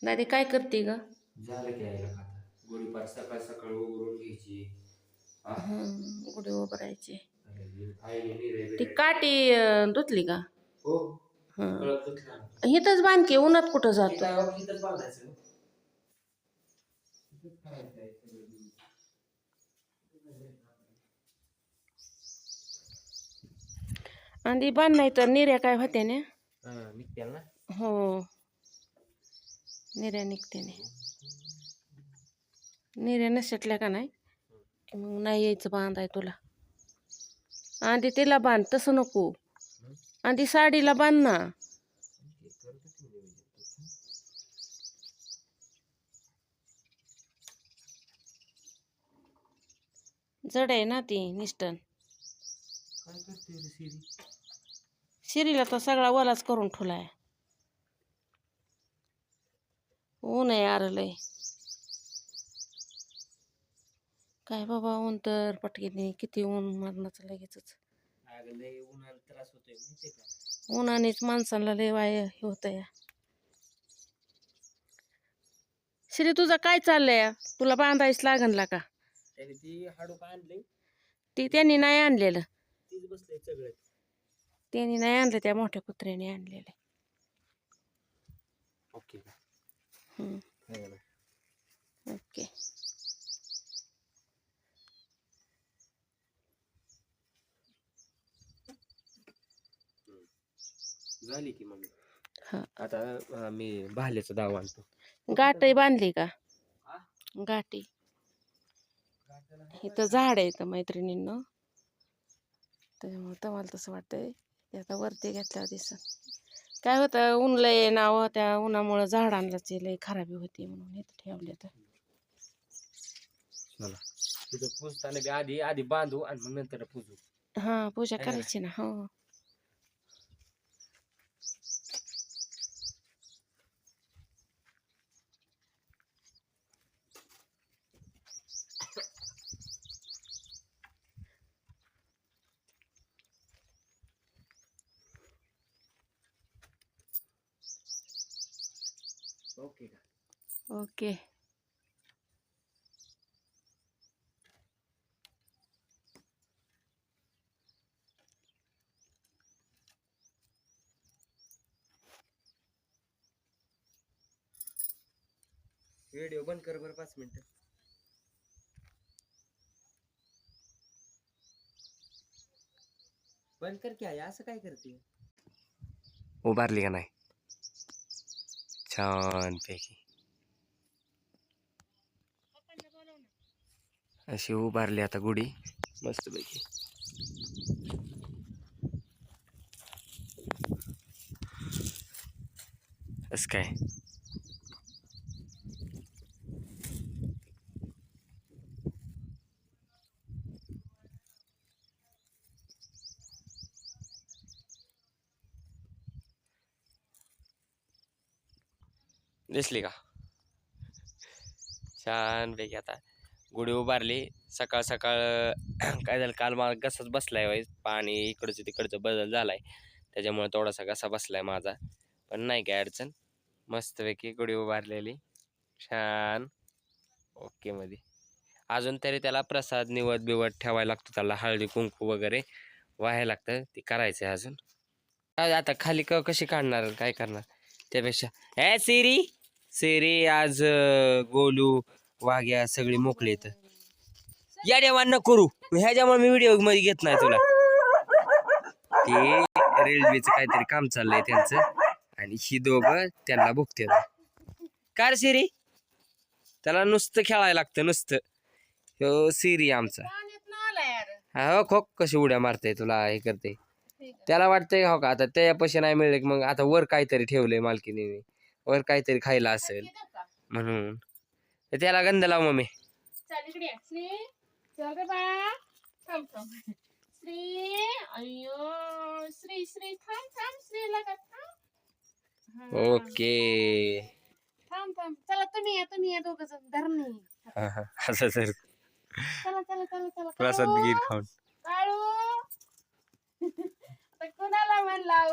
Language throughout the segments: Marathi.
दादी काय करते ग? झालं की आईला खाता गोळी पार सकाळ सकाळ उघडून घ्यायची. गुढी उभं राहायची. आईने निरे ती बिरे काठी धुतली का? हो हं. कळत धुतला. इथंच बांध की, उन्हात कुठं ते जातो? काय वाटलं तर बांधायचं. इथंच करायचं आहे सगळं. आणि बांध नाही तर निर्या काय होते ना? निघत्याल ना. हो, निर्या निघते ने. निर्या नसटल्या का नाही की मग नाही यायचं बांधाय तुला. आधी तिला बांध, तसं नको. आधी साडीला बांध ना. जड आहे ना ती निष्ठन. काय करते रे सिरी? शिरीला तर सगळा वलाच करून ठेवलाय. ऊन आहे यार लय. काय बाबा ऊन तर पटकीने किती ऊन मरणाचं लगेचच. लय उन्हाळ्यात त्रास होतोय माहितीये का? उन्हानेच माणसाला लय वाय हे होतं या. श्री तुझं काय चाललंय? तुला बांधायच लागणला का? त्याने ती हाडूक आणले, ती त्यांनी नाही आणलेलं. तीच बसले सगळे. त्यांनी नाही आणलं, त्या मोठ्या कुत्र्याने आणलेलं. ओके का? ओके. झाली की मम्मी. हा, आता मी भाल्याचं दाव आणतो. गाठी बांधली का? गाठी इथं झाड आहे इथं मैत्रिणींना, त्याच्यामुळे तुम्हाला तसं वाटतंय. ते आता वरती घेतल्यावर दिसत. काय होतं, ऊन लय नाव, त्या उन्हामुळं झाडांनाच लय खराबी होती म्हणून इथं ठेवले. तर चला तिथं पुजताना बी आधी आधी बांधू आणि मग नंतर पुजू. हा, पूजा आहे का करायची ना. हो, ओके का? ओके. व्हिडिओ बंद कर बरं 5 मिनिटं. बंद कर की आहे, असं काय करते? उभारली का नाही? छान पैकी अशी उभारली आता गुढी मस्त पैकी. असं काय दिसली का? छान पैकी आता गुढी उभारली. सकाळ सकाळ काय झालं, काल मला घसाच बसलाय वाईस, पाणी इकडचं तिकडचं बदल झालाय, त्याच्यामुळे थोडासा घसा बसलाय माझा. पण नाही काय अडचण, मस्तपैकी गुढी उभारलेली छान ओके मध्ये. अजून तरी त्याला प्रसाद निवड बिवड ठेवायला लागतो, त्याला हळदी कुंकू वगैरे व्हायला लागतं, ते करायचं आहे अजून. आता खाली कशी काढणार, काय करणार त्यापेक्षा. ए सिरी सिरी, आज गोलू वाघ्या सगळी मोकळी येत. या देवान न करू, ह्याच्यामुळे मी व्हिडिओ मध्ये घेत नाही तुला. ते रेल्वेचं काहीतरी काम चाललंय त्यांचं, आणि ही दोघं त्यांना भुकते. कार सिरी, त्याला नुसतं खेळायला लागतं नुसतं. हो सिरी आमचा. हो खोक कशी उड्या मारते, तुला हे करते. त्याला वाटतंय हो का आता त्यापाशी नाही मिळले, मग आता वर काहीतरी ठेवलंय मालकीने, वर काहीतरी खायला असेल म्हणून. त्याला गंध लाव मम्मी. ओके. चला तुम्ही या दोघ जण धरणे. असं सर प्रसाद गीर खाऊन कोणाला म्हणला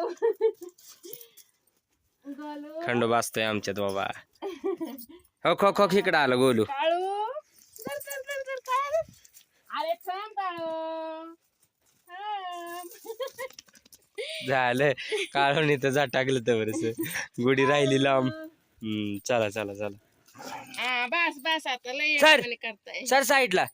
खंडोबा असतोय आमच्यात बाबा. हो खो खो इकडं आलं गोलू. काळू धर, धर, धर, धर, काय रे? अरे थांब काळू, थांब. झालं काढून इथं जा टाकलं तर बरस गुढी राहिली लांब. चला चला चला हा बस बस आता लय सर. येड्यावानी करताय. सर साईडला.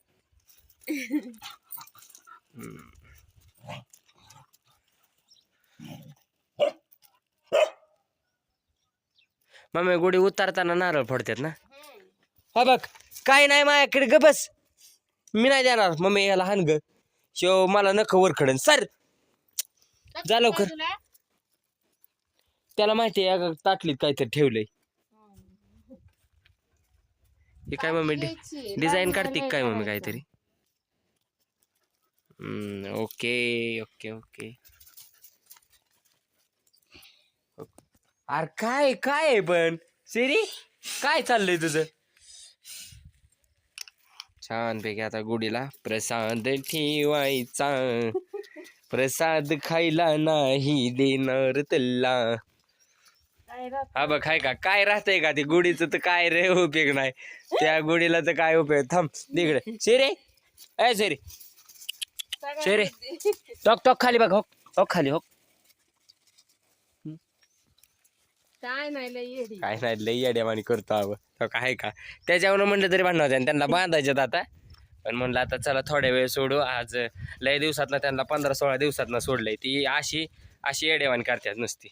मम्मी गुढी उतारताना नारळ फोडतात ना. हा बघ काय नाही माझ्याकडे ग बस. मी नाही देणार मम्मी याला हान ग. शिव मला नख वर खडन सर. जा लवकर. बाजूला. त्याला माहिती आहे ताटलीत काहीतरी ठेवलंय. हे काय मम्मी घ्यायची. डिझाईन बाजूला काढते नाही काय मम्मी करायचं. काहीतरी. Okay okay okay. अरे काय काय आहे पण सिरी काय चाललंय तुझं. छान पैकी आता गुढीला प्रसाद ठेवायचा. प्रसाद खायला नाही देणार तल्ला. काय राहत हा बघ हाय का काय राहतंय का ते गुढीचं तर काय रे उपयोग नाही. त्या गुढीला तर काय उपयोग. थांब तिकडे शेरे ए शेरे सगळं शेरे बुद्धी. टॉक टॉक खाली बघ हो हो खाली हो. काय नाही लय येडी. काय नाही लई अड्यामानी करतो अव काय का त्याच्यावर म्हणलं तरी भांडण होत्या त्यांना बांधायच्यात आता. पण म्हणलं आता चला थोड्या वेळ सोडू. आज लय दिवसातनं त्यांना 15-16 दिवसातनं सोडलंय. ती अशी अशी अड्यावानी करतात नुसती.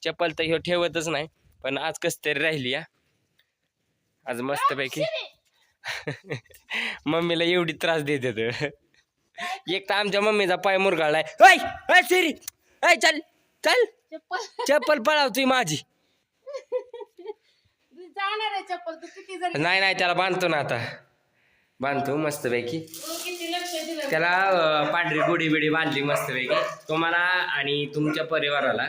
चप्पल तर ह्यो ठेवतच नाही पण आज कस तरी राहिली या. आज मस्तपैकी मम्मीला एवढी त्रास देते एक तर आमच्या मम्मीचा पाय मुरगाळलाय. ओय ओय सिरी ओय चल चल चप्पल चप्पल पळावतोय माझी. जाणार आहे चप्पल तू किती जरी. नाही नाही त्याला बांधतो ना आता. बांधतो मस्तपैकी तू किती लक्ष दिलं. त्याला पांढरी गुढी बिडी बांधली मस्तपैकी. तुम्हाला आणि तुमच्या परिवाराला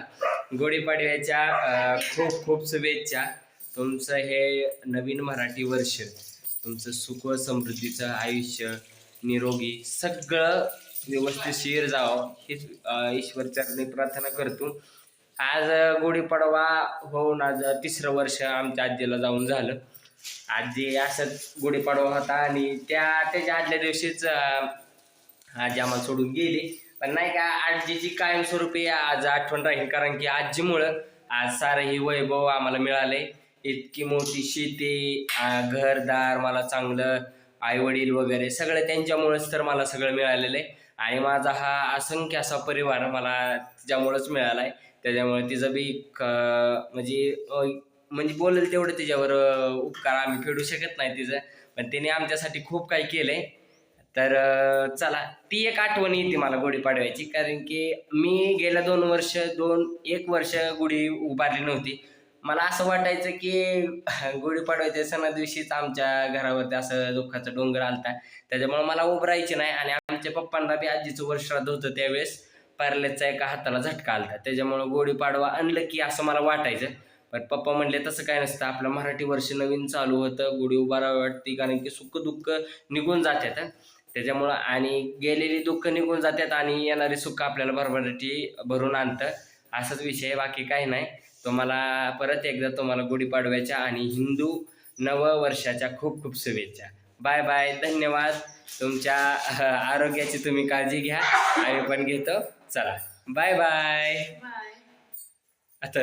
गुढीपाडव्याच्या खूप खूप शुभेच्छा. तुमचं हे नवीन मराठी वर्ष तुमचं सुख व समृद्धीचं आयुष्य निरोगी सगळं व्यवस्थितशीर जावं हीच ईश्वरचरणी प्रार्थना करतो. आज गुढीपाडवा होऊन आज 3रं वर्ष आमच्या आजीला जाऊन झालं. आजी असंच गुढीपाडवा होता आणि त्याच्या आदल्या दिवशीच आजी आम्हाला सोडून गेली. पण नाही का आजीची कायमस्वरूपी आज आठवण राहील. कारण की आजीमुळं आज सारं हे वैभव आम्हाला मिळालंय. इतकी मोठी शेती घरदार मला चांगलं आईवडील वगैरे सगळं त्यांच्यामुळेच तर मला सगळं मिळालेलं आहे. आणि माझा हा असंख्य असा परिवार मला तिच्यामुळंच मिळाला आहे. त्याच्यामुळे तिचं बी म्हणजे बोलेल तेवढं तिच्यावर उपकार आम्ही फेडू शकत नाही तिचं. पण तिने आमच्यासाठी खूप काही केलंय. तर चला ती एक आठवण येते मला गुढीपाडव्याची. कारण की मी गेल्या 1 वर्ष गुढी उभारली नव्हती. मला असं वाटायचं की गुढीपाडव्याच्या सणा दिवशीच आमच्या घरावरती असं दुःखाचा डोंगर आलता. त्याच्यामुळे मला उभरायचे नाही. आणि आमच्या पप्पांना बी आजीचं वर्षश्राद्ध होतं त्यावेळेस पॅरलेसचा एका हाताला झटका आलता. त्याच्यामुळं गुढीपाडवा आणलं की असं मला वाटायचं. पण पप्पा म्हणले तसं काय नसतं. आपलं मराठी वर्ष नवीन चालू होतं. गुढी उभारावी वाटते कारण की सुख दुःख निघून जातात. त्याच्यामुळं आणि गेलेली दुःख निघून जातात आणि येणारी सुख आपल्याला भरभराटी भरून आणतं. असाच विषय बाकी काही नाही. तुम्हाला परत एकदा तुम्हाला गुढीपाडव्याच्या आणि हिंदू नववर्षाच्या खूप खूप शुभेच्छा. Bye bye. धन्यवाद. तुमच्या आरोग्याची तुम्ही काळजी घ्या. आम्ही पण घेतो. चला बाय बाय. बाय. आता